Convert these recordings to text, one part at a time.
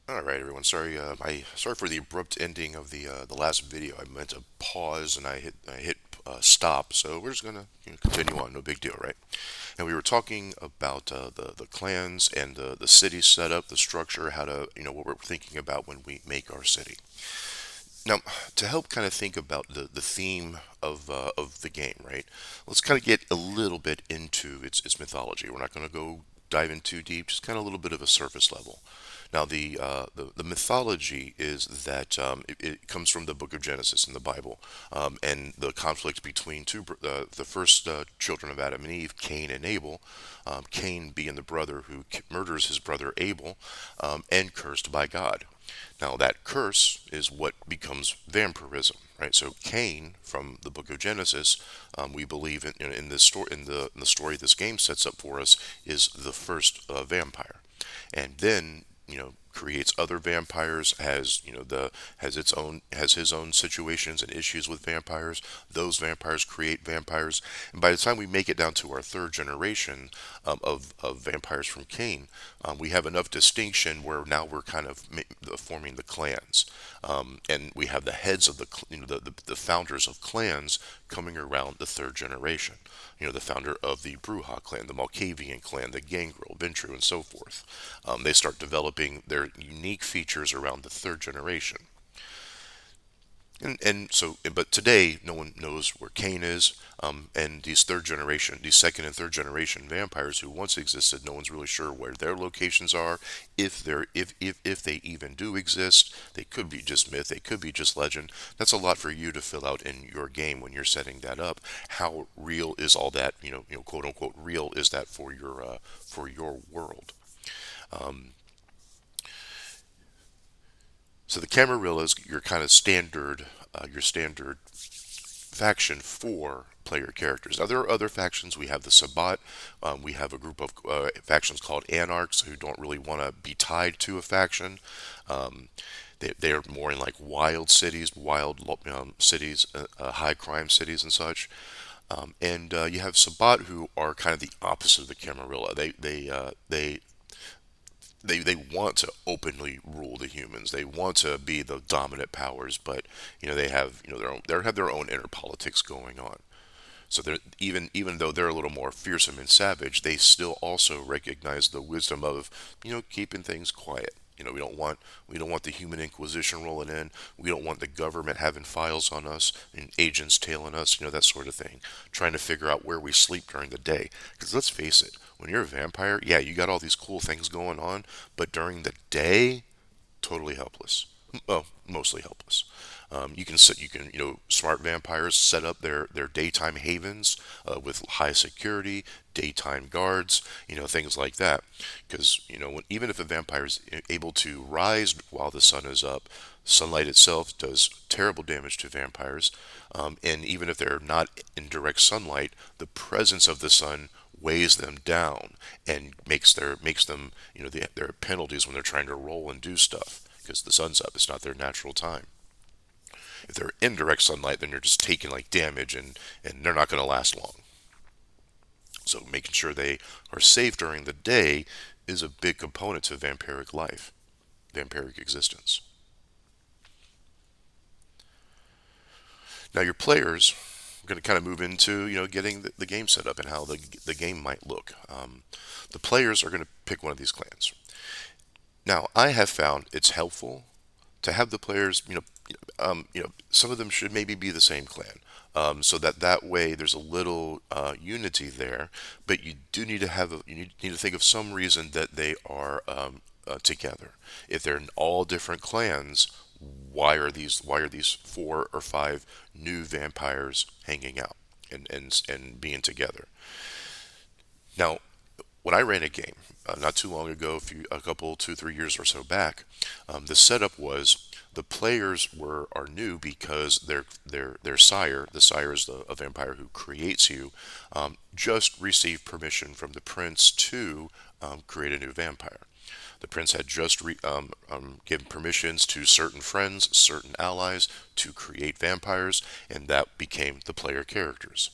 All right, everyone. Sorry for the abrupt ending of the last video. I meant to pause and I hit stop. So we're just gonna continue on. No big deal, right? And we were talking about the clans and the city setup, the structure, how to what we're thinking about when we make our city. Now, to help kind of think about the theme of the game, right? Let's kind of get a little bit into its mythology. We're not going to go dive in too deep, just kind of a little bit of a surface level. Now, the mythology is that it comes from the Book of Genesis in the Bible, and the conflict between the first children of Adam and Eve, Cain and Abel. Cain being the brother who murders his brother Abel, and cursed by God. Now, that curse is what becomes vampirism, right? So Cain, from the Book of Genesis, we believe in this story, in the story this game sets up for us, is the first vampire, and then creates other vampires, has you know the has his own situations and issues with vampires. Those vampires create vampires, and by the time we make it down to our third generation of vampires from Cain, we have enough distinction where now we're kind of forming the clans, and we have the heads of the founders of clans coming around the third generation. The founder of the Bruja clan, the Malkavian clan, the Gangrel, Ventru, and so forth. They start developing their unique features around the third generation. But today, no one knows where Cain is, and these second and third generation vampires who once existed, no one's really sure where their locations are, if they even do exist. They could be just myth, they could be just legend. That's a lot for you to fill out in your game when you're setting that up. How real is all that? Quote unquote real is that for your world? Um, so the Camarillas, your standard faction for player characters. Now, there are other factions. We have the Sabbat. We have a group of factions called Anarchs who don't really want to be tied to a faction. Um, they're more in like wild cities, high crime cities and such. And you have Sabbat, who are kind of the opposite of the Camarilla. They want to openly rule the humans. They want to be the dominant powers, but they have their own inner politics going on. So they're even though they're a little more fearsome and savage, they still also recognize the wisdom of keeping things quiet. We don't want the human inquisition rolling in. We don't want the government having files on us and agents tailing us, that sort of thing. Trying to figure out where we sleep during the day. Because let's face it, when you're a vampire, yeah, you got all these cool things going on, but during the day, totally helpless. Well, mostly helpless. Smart vampires set up their daytime havens with high security, daytime guards, things like that. Because even if a vampire is able to rise while the sun is up, sunlight itself does terrible damage to vampires. And even if they're not in direct sunlight, the presence of the sun weighs them down and makes them there are penalties when they're trying to roll and do stuff because the sun's up. It's not their natural time. If they're in direct sunlight, then you're just taking like damage, and they're not going to last long. So making sure they are safe during the day is a big component to vampiric life, vampiric existence. Now your players are going to kind of move into getting the game set up and how the game might look. The players are going to pick one of these clans. Now I have found it's helpful to have the players, some of them should maybe be the same clan, so that way there's a little unity there. But you do need to need to think of some reason that they are together. If they're in all different clans, why are these four or five new vampires hanging out and being together? Now, when I ran a game not too long ago, a couple, 2, 3 years or so back, the setup was the players are new because their sire, the sire is a vampire who creates you, just received permission from the prince to create a new vampire. The prince had just given permissions to certain friends, certain allies to create vampires, and that became the player characters.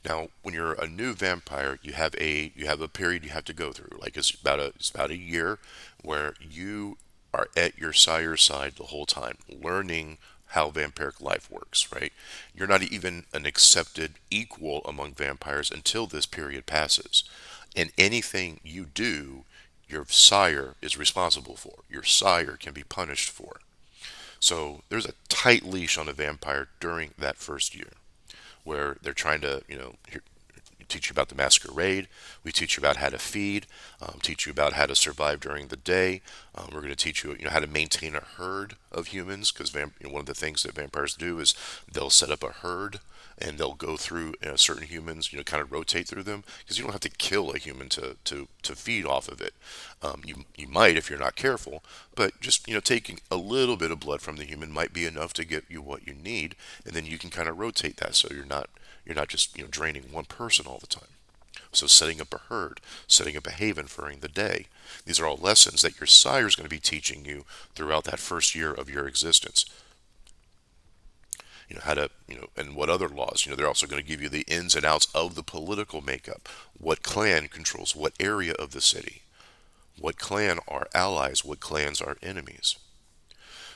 Now, when you're a new vampire, you have a period you have to go through. Like it's about a year where you are at your sire's side the whole time, learning how vampiric life works, right? You're not even an accepted equal among vampires until this period passes. And anything you do, your sire is responsible for. Your sire can be punished for. So there's a tight leash on a vampire during that first year where they're trying to, teach you about the masquerade. We teach you about how to feed, teach you about how to survive during the day. We're going to teach you, how to maintain a herd of humans because one of the things that vampires do is they'll set up a herd and they'll go through certain humans, kind of rotate through them because you don't have to kill a human to feed off of it. You might if you're not careful, but just taking a little bit of blood from the human might be enough to get you what you need, and then you can kind of rotate that so you're not just draining one person all the time. So setting up a herd, setting up a haven during the day. These are all lessons that your sire is going to be teaching you throughout that first year of your existence. How to, and what other laws. They're also going to give you the ins and outs of the political makeup. What clan controls what area of the city? What clan are allies? What clans are enemies?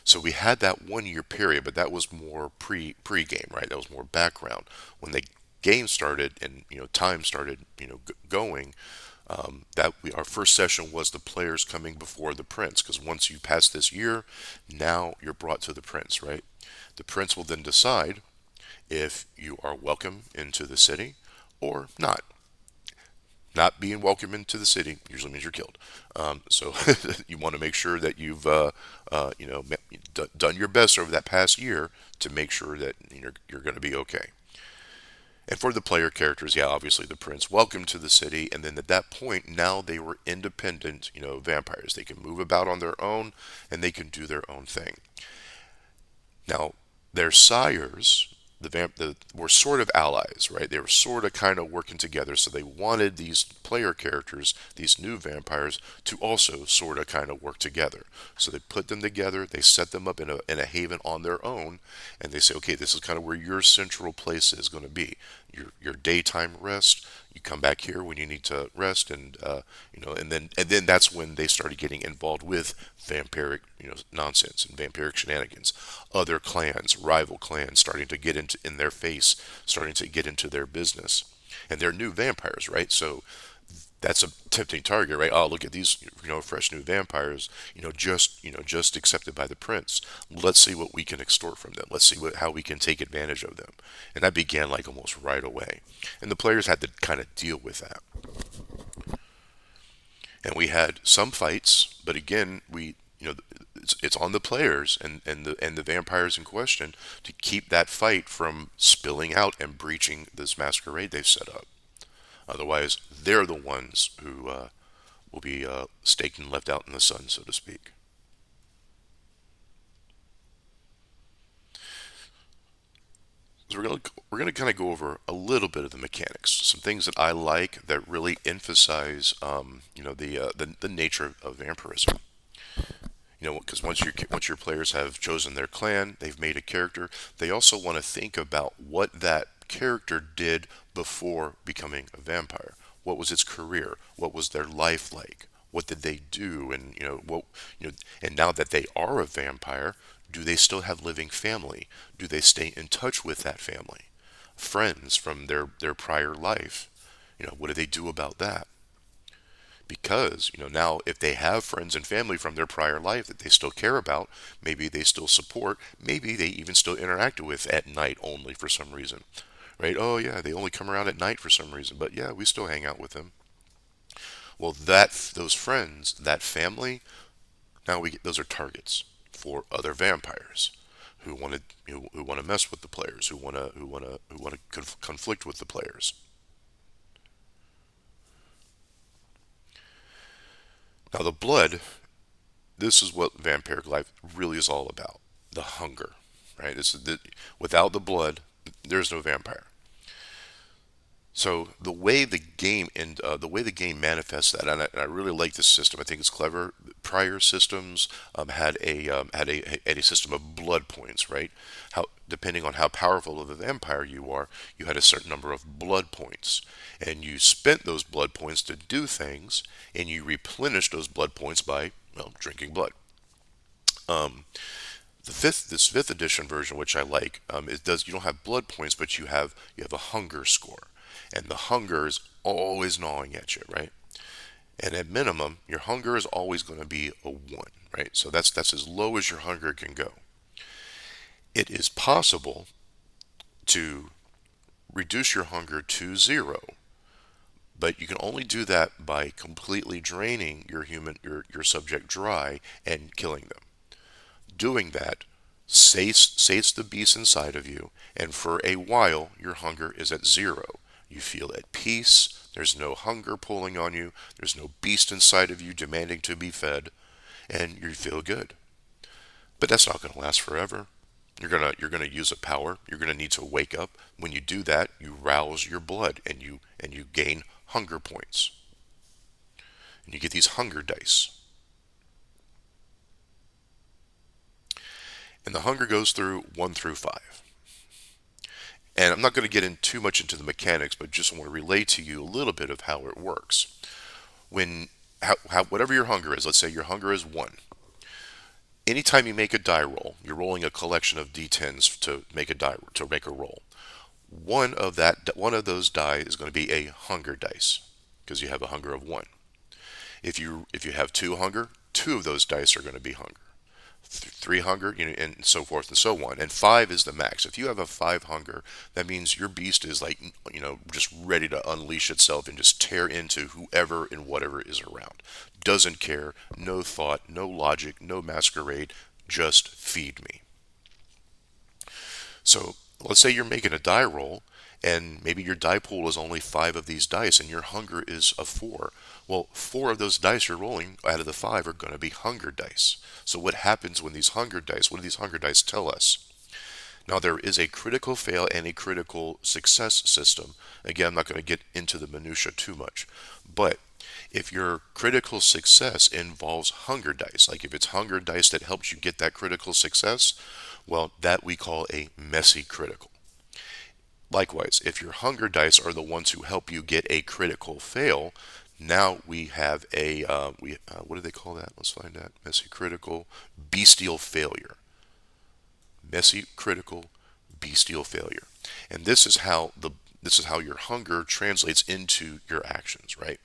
So we had that 1 year period, but that was more pre-game, right? That was more background. When the game started and time started going, our first session was the players coming before the prince, because once you pass this year, now you're brought to the prince, right? The prince will then decide if you are welcome into the city or not. Not being welcome into the city usually means you're killed. So you want to make sure that you've done your best over that past year to make sure that you're going to be okay. And for the player characters, yeah, obviously the prince, welcome to the city, and then at that point, now they were independent, vampires. They can move about on their own, and they can do their own thing. Now, their sires, were sort of allies, right? They were sort of kind of working together, so they wanted these player characters, these new vampires, to also sort of kind of work together. So they put them together, they set them up in a haven on their own, and they say, okay, this is kind of where your central place is going to be. Your daytime rest. You come back here when you need to rest, and and then that's when they started getting involved with vampiric nonsense and vampiric shenanigans. Other clans, rival clans, starting to get in their face, starting to get into their business, and they're new vampires, right? So that's a tempting target, right? Oh, look at these, fresh new vampires, just accepted by the prince. Let's see what we can extort from them. Let's see how we can take advantage of them. And that began like almost right away. And the players had to kind of deal with that. And we had some fights, but again, it's on the players and the vampires in question to keep that fight from spilling out and breaching this masquerade they've set up. Otherwise, they're the ones who will be staked and left out in the sun, so to speak. So we're gonna kind of go over a little bit of the mechanics, some things that I like that really emphasize, the nature of vampirism. Because once your players have chosen their clan, they've made a character. They also want to think about what that character did before becoming a vampire. What was its career? What was their life like? What did they do? And and now that they are a vampire, do they still have living family? Do they stay in touch with that family? Friends from their prior life? What do they do about that? Because now if they have friends and family from their prior life that they still care about, maybe they still support, maybe they even still interact with at night only for some reason, right? Oh yeah, they only come around at night for some reason, but yeah, we still hang out with them. Well, those friends, that family, now those are targets for other vampires who want to who want to mess with the players, who want to conflict with the players. Now the blood, this is what vampiric life really is all about. The hunger, right? Without the blood, there's no vampire. So the way the game manifests that, and I really like this system. I think it's clever. Prior systems had a system of blood points, right? How depending on how powerful of a vampire you are, you had a certain number of blood points, and you spent those blood points to do things, and you replenished those blood points by drinking blood. This fifth edition version, which I like, it does you don't have blood points, but you have a hunger score, and the hunger is always gnawing at you, right? And at minimum, your hunger is always going to be a one, right? So that's as low as your hunger can go. It is possible to reduce your hunger to zero, but you can only do that by completely draining your subject dry and killing them. Doing that sates the beast inside of you, and for a while your hunger is at zero. You feel at peace. There's no hunger pulling on you. There's no beast inside of you demanding to be fed, and you feel good. But that's not going to last forever. You're gonna use a power. You're gonna need to wake up. When you do that, you rouse your blood, and you gain hunger points, and you get these hunger dice. And the hunger goes through 1 through 5. And I'm not going to get in too much into the mechanics, but just want to relate to you a little bit of how it works. When whatever your hunger is, let's say your hunger is 1. Anytime you make a die roll, you're rolling a collection of d10s to make a roll. One of those die is going to be a hunger dice because you have a hunger of 1. If you have 2 hunger, 2 of those dice are going to be hunger. 3 hunger, and so forth and so on. And 5 is the max. If you have a 5 hunger, that means your beast is like, just ready to unleash itself and just tear into whoever and whatever is around. Doesn't care, no thought, no logic, no masquerade, just feed me. So let's say you're making a die roll, and maybe your die pool is only 5 of these dice, and your hunger is a 4. Well, 4 of those dice you're rolling out of the 5 are going to be hunger dice. So what happens when these hunger dice, what do these hunger dice tell us? Now, there is a critical fail and a critical success system. Again, I'm not going to get into the minutia too much, but if your critical success involves hunger dice, like if it's hunger dice that helps you get that critical success, well, that we call a messy critical. Likewise, if your hunger dice are the ones who help you get a critical fail, now we have what do they call that? Let's find that. Messy critical, bestial failure. Messy critical, bestial failure. And this is how your hunger translates into your actions, right?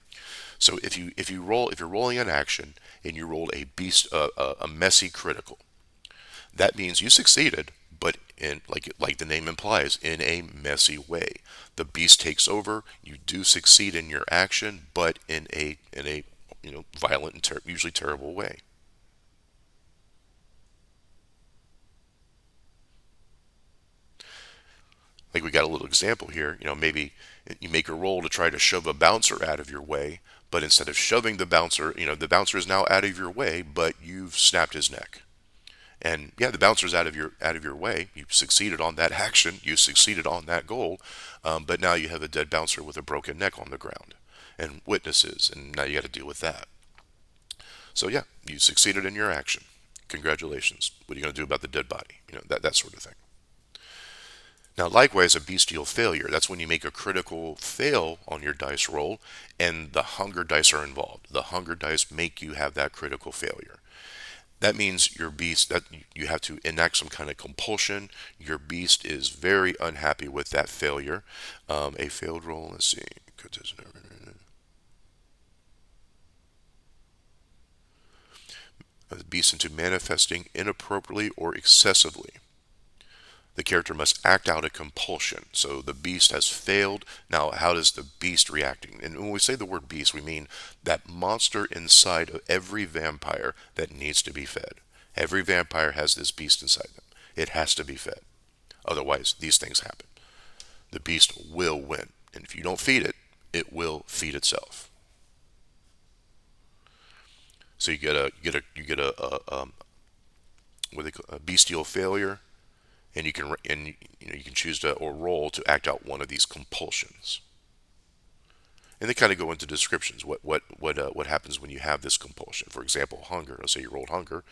So if you're rolling an action and you rolled a messy critical, that means you succeeded, but in like the name implies, in a messy way. The beast takes over. You do succeed in your action, but in a violent and usually terrible way. Like we got a little example here. Maybe you make a roll to try to shove a bouncer out of your way, but instead of shoving the bouncer is now out of your way, but you've snapped his neck. And yeah, the bouncer's out of your way. You succeeded on that action. You succeeded on that goal. But now you have a dead bouncer with a broken neck on the ground, and witnesses, and now you got to deal with that. So yeah, you succeeded in your action. Congratulations. What are you going to do about the dead body? That sort of thing. Now, likewise, a bestial failure. That's when you make a critical fail on your dice roll, and the hunger dice are involved. The hunger dice make you have that critical failure. That means your beast, that you have to enact some kind of compulsion. Your beast is very unhappy with that failure. A failed roll, let's see. The beast into manifesting inappropriately or excessively. The character must act out a compulsion. So the beast has failed. Now, how does the beast reacting? And when we say the word beast, we mean that monster inside of every vampire that needs to be fed. Every vampire has this beast inside them. It has to be fed. Otherwise, these things happen. The beast will win. And if you don't feed it, it will feed itself. So you get a what they call a bestial failure, and you can choose to or roll to act out one of these compulsions. And they kind of go into descriptions. What happens when you have this compulsion? For example, hunger. Let's say you rolled hunger.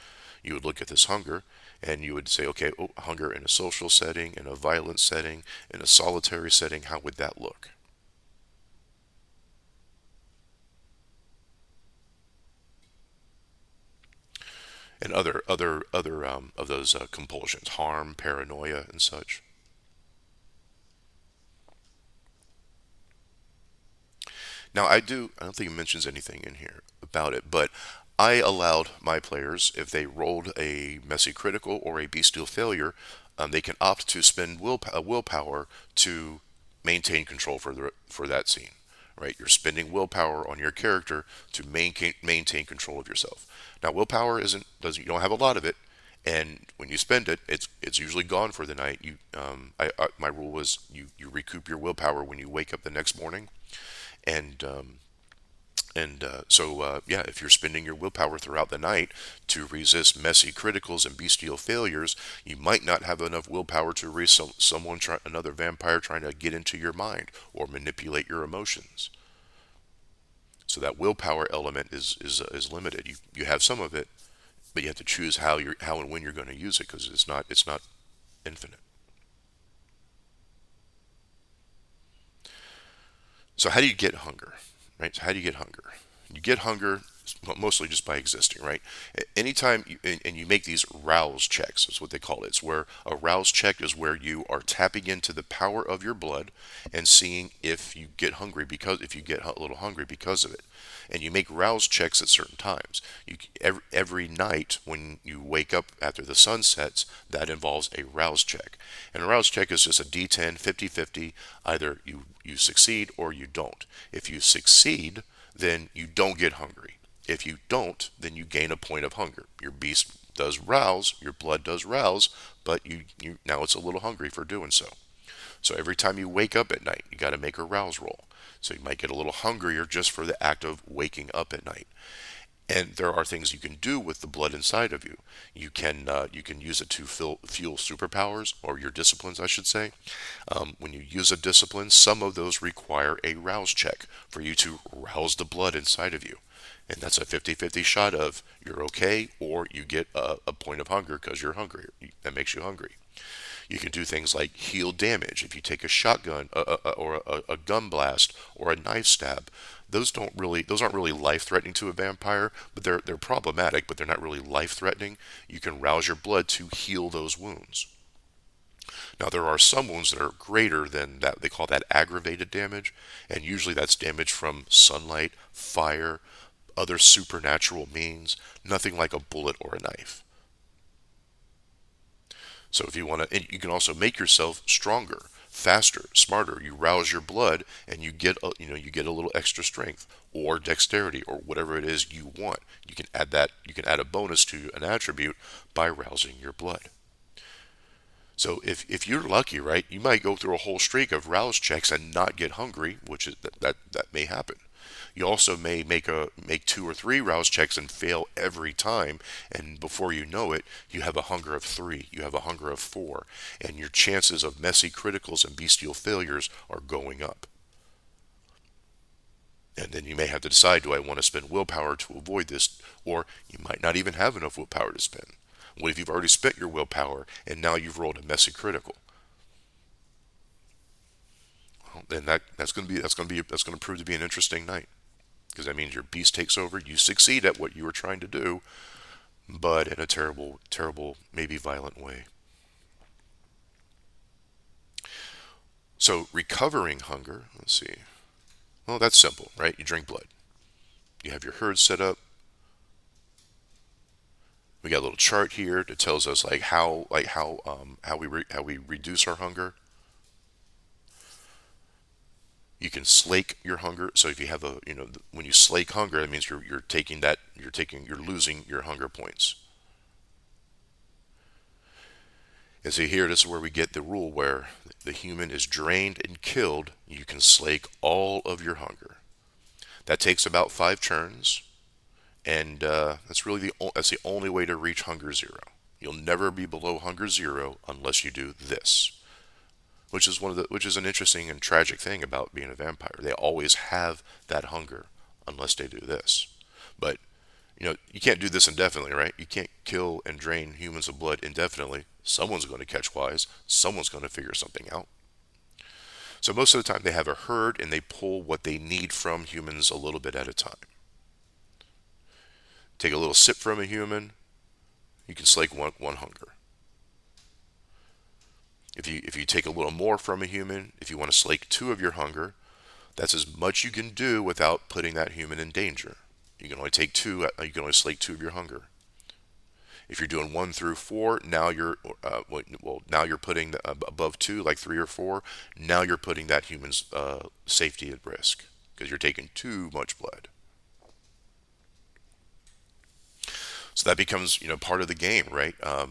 You would look at this hunger, and you would say, okay, hunger in a social setting, in a violent setting, in a solitary setting. How would that look? and other of those compulsions, harm, paranoia, and such. Now, I don't think it mentions anything in here about it, but I allowed my players, if they rolled a messy critical or a bestial failure, they can opt to spend willpower to maintain control for that scene. Right? You're spending willpower on your character to maintain control of yourself. Now, willpower isn't doesn't you don't have a lot of it, and when you spend it, it's usually gone for the night. My rule was you recoup your willpower when you wake up the next morning, and yeah, if you're spending your willpower throughout the night to resist messy criticals and bestial failures, you might not have enough willpower to resist another vampire trying to get into your mind or manipulate your emotions. So that willpower element is limited. You have some of it, but you have to choose how and when you're going to use it, because it's not infinite. So how do you get hunger? Right? So how do you get hunger? You get hunger mostly just by existing, right? Anytime and you make these rouse checks, is what they call it. It's where a rouse check is where you are tapping into the power of your blood and seeing if you get hungry, because if you get a little hungry because of it. And you make rouse checks at certain times. Every night when you wake up after the sun sets, that involves a rouse check. And a rouse check is just a D10 50-50. Either you succeed or you don't. If you succeed, then you don't get hungry. If you don't, then you gain a point of hunger. Your beast does rouse, your blood does rouse, but you now it's a little hungry for doing so. So every time you wake up at night, you got to make a rouse roll. So you might get a little hungrier just for the act of waking up at night. And there are things you can do with the blood inside of you. You can use it to fuel superpowers, or your disciplines, I should say. When you use a discipline, some of those require a rouse check for you to rouse the blood inside of you. And that's a 50-50 shot of you're okay, or you get a point of hunger because you're hungry. That makes you hungry. You can do things like heal damage. If you take a shotgun or a gun blast or a knife stab, those aren't really life threatening to a vampire, but they're problematic, but they're not really life threatening. You can rouse your blood to heal those wounds. Now, there are some wounds that are greater than that. They call that aggravated damage, and usually that's damage from sunlight, fire, other supernatural means, nothing like a bullet or a knife. So if you want to, and you can also make yourself stronger, faster, smarter. You rouse your blood, and you get a little extra strength or dexterity or whatever it is you want. You can add that. You can add a bonus to an attribute by rousing your blood. So if you're lucky, right, you might go through a whole streak of rouse checks and not get hungry, which is that may happen. You also may make two or three rouse checks and fail every time, and before you know it, you have a hunger of three, you have a hunger of four, and your chances of messy criticals and bestial failures are going up. And then you may have to decide, do I want to spend willpower to avoid this? Or you might not even have enough willpower to spend. What if you've already spent your willpower and now you've rolled a messy critical? Well, then that's going to prove to be an interesting night, because that means your beast takes over. You succeed at what you were trying to do, but in a terrible, terrible, maybe violent way. So recovering hunger, let's see. Well, that's simple, right? You drink blood. You have your herd set up. We got a little chart here that tells us how we reduce our hunger. You can slake your hunger. So if you have when you slake hunger, that means you're losing your hunger points. And so here, this is where we get the rule where the human is drained and killed. You can slake all of your hunger. That takes about 5 turns, and that's the only way to reach hunger zero. You'll never be below hunger zero unless you do this, which is an interesting and tragic thing about being a vampire. They always have that hunger unless they do this. But you can't do this indefinitely, right? You can't kill and drain humans of blood indefinitely. Someone's going to catch wise. Someone's going to figure something out. So most of the time they have a herd and they pull what they need from humans a little bit at a time. Take a little sip from a human, You can slake one hunger. If you take a little more from a human, if you want to slake two of your hunger, that's as much you can do without putting that human in danger. You can only take two. You can only slake two of your hunger. If you're doing one through four, now you're now you're putting above two, like three or four. Now you're putting that human's safety at risk because you're taking too much blood. So that becomes, part of the game, right? A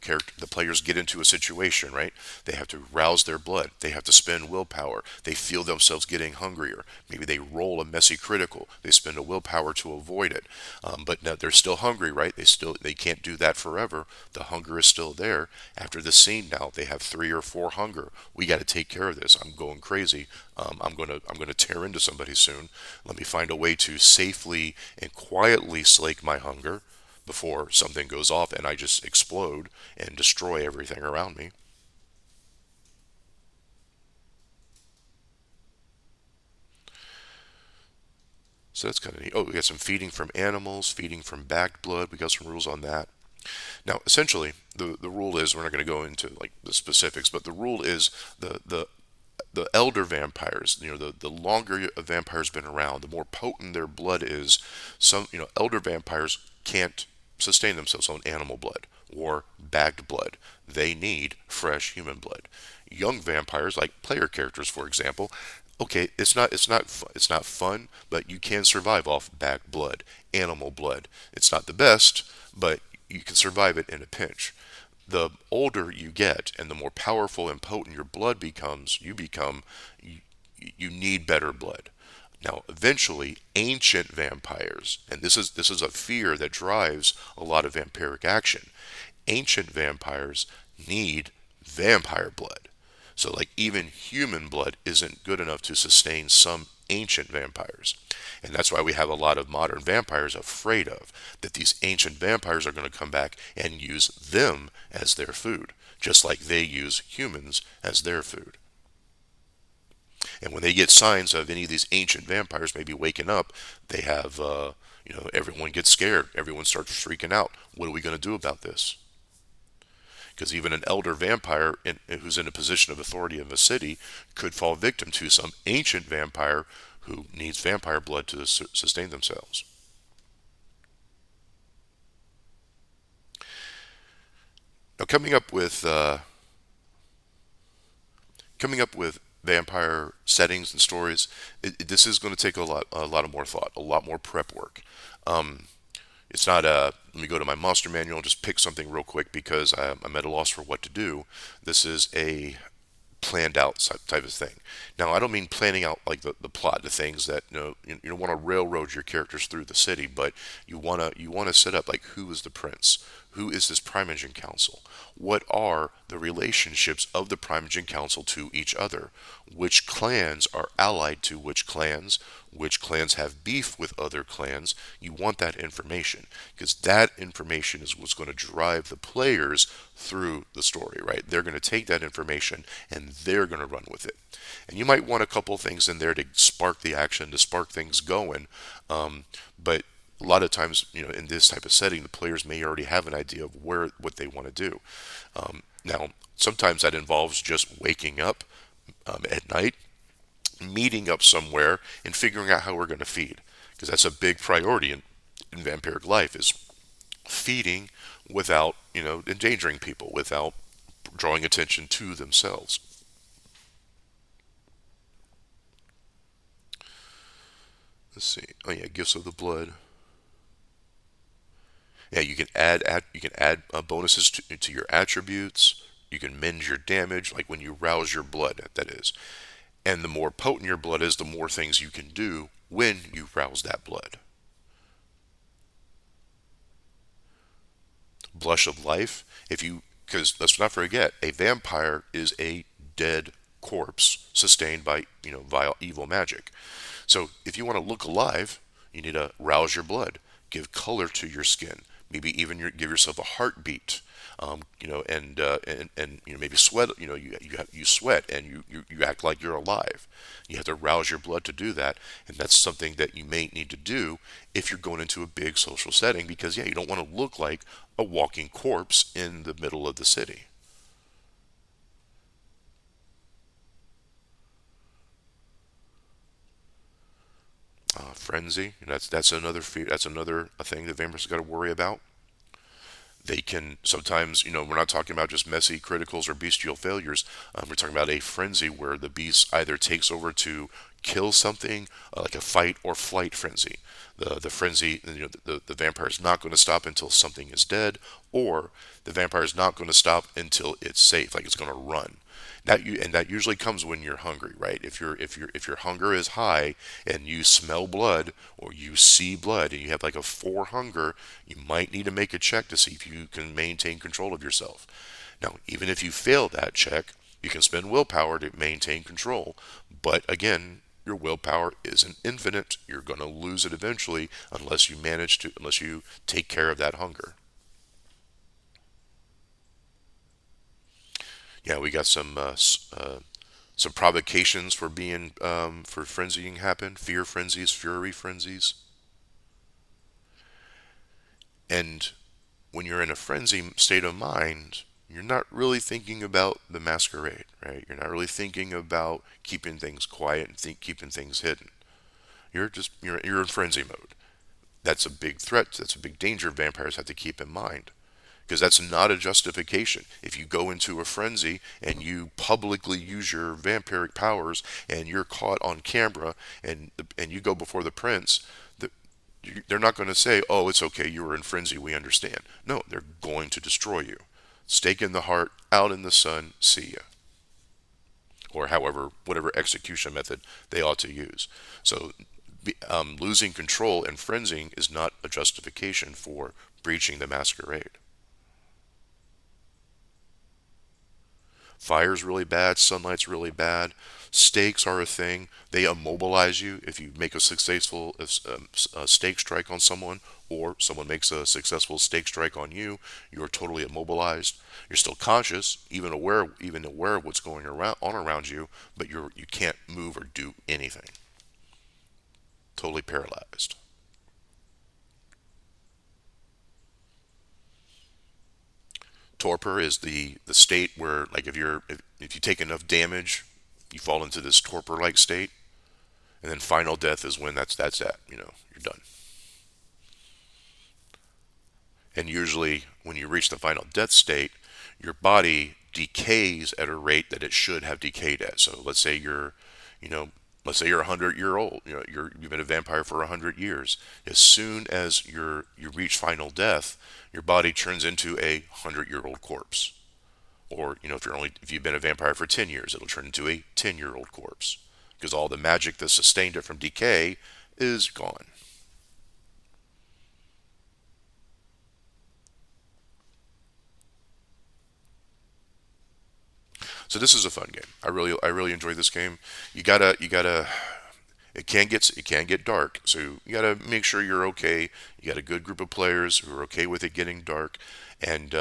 character, the players get into a situation, right? They have to rouse their blood. They have to spend willpower. They feel themselves getting hungrier. Maybe they roll a messy critical. They spend a willpower to avoid it. But now they're still hungry, right? They can't do that forever. The hunger is still there. After the scene, now they have three or four hunger. We got to take care of this. I'm going crazy. I'm gonna tear into somebody soon. Let me find a way to safely and quietly slake my hunger before something goes off and I just explode and destroy everything around me. So that's kind of neat. Oh, we got some feeding from animals, feeding from bagged blood. We got some rules on that. Now, essentially, the rule is we're not going to go into like the specifics, but the rule is the elder vampires, the longer a vampire's been around, the more potent their blood is. Elder vampires can't sustain themselves on animal blood or bagged blood. They need fresh human blood. Young vampires, like player characters, for example, okay, it's not fun, but you can survive off bagged blood, animal blood. It's not the best, but you can survive it in a pinch. The older you get and the more powerful and potent your blood becomes, you, you need better blood. Now, eventually, ancient vampires, and this is a fear that drives a lot of vampiric action. Ancient vampires need vampire blood. So, like, even human blood isn't good enough to sustain some ancient vampires. And that's why we have a lot of modern vampires afraid of that these ancient vampires are going to come back and use them as their food, just like they use humans as their food. And when they get signs of any of these ancient vampires maybe waking up, they have, everyone gets scared. Everyone starts freaking out. What are we going to do about this? Because even an elder vampire who's in a position of authority in a city could fall victim to some ancient vampire who needs vampire blood to sustain themselves. Now, coming up with vampire settings and stories, this is going to take a lot of more thought, a lot more prep work. Um, it's not let me go to my monster manual and just pick something real quick because I'm at a loss for what to do. This is a planned out type of thing. Now, I don't mean planning out like the plot, the things that you don't want to railroad your characters through the city, but you want to set up like who is the prince, who is this Primogen Council, what are the relationships of the Primogen Council to each other, which clans are allied to which clans have beef with other clans. You want that information because that information is what's going to drive the players through the story, right? They're going to take that information and they're going to run with it. And you might want a couple things in there to spark the action, to spark things going. But a lot of times, in this type of setting, the players may already have an idea of what they want to do. Now, sometimes that involves just waking up at night, meeting up somewhere, and figuring out how we're going to feed, because that's a big priority in vampiric life is feeding without endangering people, without drawing attention to themselves. Let's see. Oh yeah, gifts of the blood. Yeah, you can add bonuses to your attributes. You can mend your damage, like when you rouse your blood. That is, and the more potent your blood is, the more things you can do when you rouse that blood. Blush of life. If you, because let's not forget, a vampire is a dead corpse sustained by vile evil magic. So if you want to look alive, you need to rouse your blood, give color to your skin, maybe even give yourself a heartbeat. And maybe sweat. You sweat and you act like you're alive. You have to rouse your blood to do that, and that's something that you may need to do if you're going into a big social setting, because yeah, you don't want to look like a walking corpse in the middle of the city. Frenzy. That's another fear. That's another a thing that vampires got to worry about. They can sometimes, we're not talking about just messy criticals or bestial failures. We're talking about a frenzy where the beast either takes over to kill something, like a fight or flight frenzy. The frenzy, the vampire is not going to stop until something is dead, or the vampire is not going to stop until it's safe, like it's going to run. That usually comes when you're hungry, right? If your hunger is high and you smell blood or you see blood and you have like a 4 hunger, you might need to make a check to see if you can maintain control of yourself. Now, even if you fail that check, you can spend willpower to maintain control. But again, your willpower isn't infinite. You're going to lose it eventually unless you take care of that hunger. Yeah, we got some provocations for being for frenzying happen, fear frenzies, fury frenzies. And when you're in a frenzy state of mind, you're not really thinking about the masquerade, right? You're not really thinking about keeping things quiet and keeping things hidden. You're in frenzy mode. That's a big threat. That's a big danger vampires have to keep in mind, because that's not a justification. If you go into a frenzy and you publicly use your vampiric powers and you're caught on camera and you go before the prince, the, they're not going to say, "Oh, it's okay, you were in frenzy, we understand." No, they're going to destroy you. Stake in the heart, out in the sun, see ya. Or however, whatever execution method they ought to use. So, losing control and frenzying is not a justification for breaching the masquerade. Fire's really bad, sunlight's really bad. Stakes are a thing. They immobilize you if you make a successful stake strike on someone, or someone makes a successful stake strike on you. You're totally immobilized. You're still conscious, even aware of what's going around you, but you can't move or do anything. Totally paralyzed. Torpor is the state where, like, if you take enough damage, you fall into this torpor like state. And then final death is when that's that. You're done. And usually, when you reach the final death state, your body decays at a rate that it should have decayed at. So you know, let's say you're 100-year old. You've been a vampire for 100 years. As soon as you reach final death, your body turns into a 100-year-old corpse. Or if you've been a vampire for 10 years, it'll turn into a 10-year-old corpse, because all the magic that sustained it from decay is gone. So this is a fun game. I really enjoy this game. You gotta. It can get dark, so you gotta make sure you're okay. You got a good group of players who are okay with it getting dark, and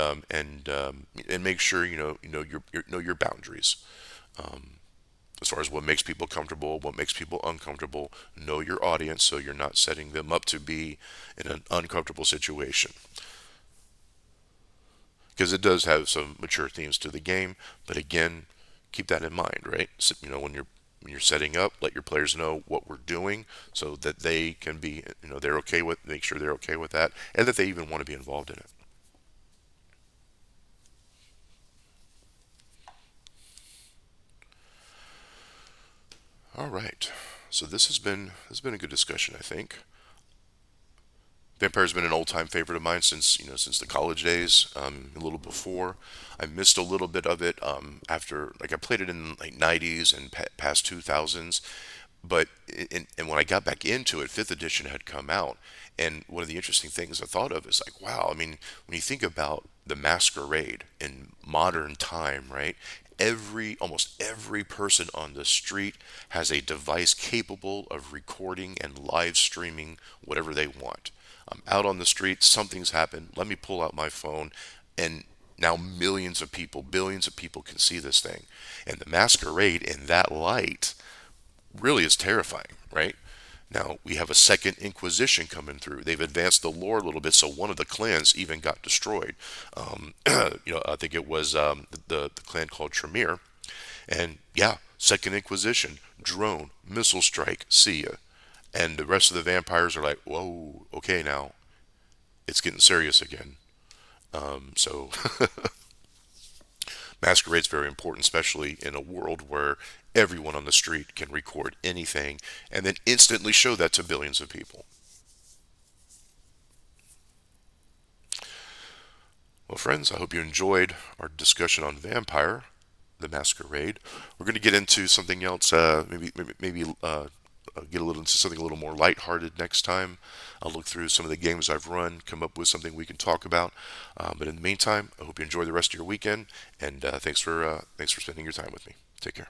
make sure you know your boundaries as far as what makes people comfortable, what makes people uncomfortable. Know your audience so you're not setting them up to be in an uncomfortable situation, because it does have some mature themes to the game. But again, keep that in mind, right? So, when you're setting up, let your players know what we're doing so that they can be, they're okay with, make sure they're okay with that, and that they even want to be involved in it. All right. So this has been a good discussion, I think. Vampire's been an old time favorite of mine since the college days, a little before. I missed a little bit of it after, like, I played it in like '90s and past 2000s, but and when I got back into it, fifth edition had come out, and one of the interesting things I thought of is like, wow, I mean, when you think about the Masquerade in modern time, right? Almost every person on the street has a device capable of recording and live streaming whatever they want. I'm out on the street, something's happened. Let me pull out my phone, and now millions of people, billions of people can see this thing. And the masquerade in that light really is terrifying, right? Now we have a second Inquisition coming through. They've advanced the lore a little bit, so one of the clans even got destroyed. I think it was the clan called Tremere, and yeah, second Inquisition, drone, missile strike, see ya. And the rest of the vampires are like, whoa, okay, now it's getting serious again. So Masquerade's very important, especially in a world where everyone on the street can record anything and then instantly show that to billions of people. Well, friends, I hope you enjoyed our discussion on Vampire, the Masquerade. We're going to get into something else, get a little into something a little more lighthearted next time. I'll look through some of the games I've run, come up with something we can talk about. But in the meantime, I hope you enjoy the rest of your weekend, and thanks for spending your time with me. Take care.